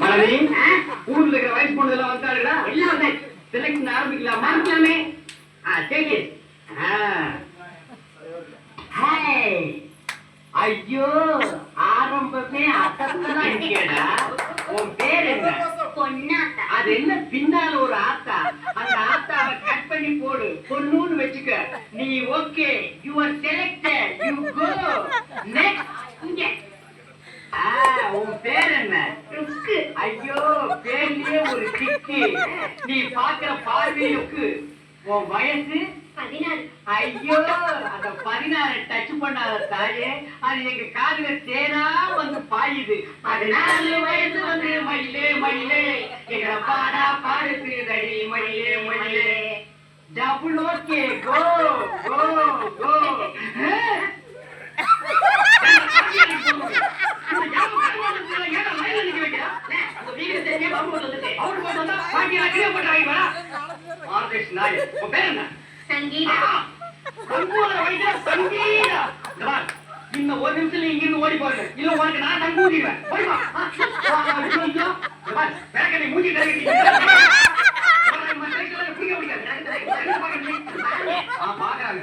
பழனி, ஊர்ல இருக்கிற வயசு பொண்ணுலாம் வந்தாருடா. எல்லாம் செலக்ஷன் ஆரம்பிக்கலாமா? ஆரம்பிக்கலாமே. சரி. ஐயோ, ஆரம்பமே அசத்தலாம் இருக்கேடா. உன் பேர் என்ன? பொன்னாத்தா. அது என்ன பின்னால ஒரு ஆத்தா? அந்த ஆத்தாவை கட் பண்ணி போடு, பொண்ணுன்னு வச்சுக்க. நீ okay, you are selected, you go next. உன் பேர் என்ன? ருக்கு. ஐயோ, பேர்லயே ஒரு கிக்கு. நீ பாக்குற பார்வையுக்கு. உன் வயசு 14. ஐயோ, அந்த 16 டச் பண்ணாத தாயே, அது எங்க காதுல தேனா வந்து பாயுது. 14 வயசு வந்து மயிலே மயிலே எங்களை பாடா பாடுது தடி மயிலே மயிலே. டபுள் ஓகே, கோ கோ கோ. சங்கீதா. இன்னும் ஒரு நிமிஷம் இங்கிருந்து ஓடி போறது இல்ல, உனக்கு நான் தங்க ஊதிடுவேன். மூஞ்சி பாக்குறாங்க.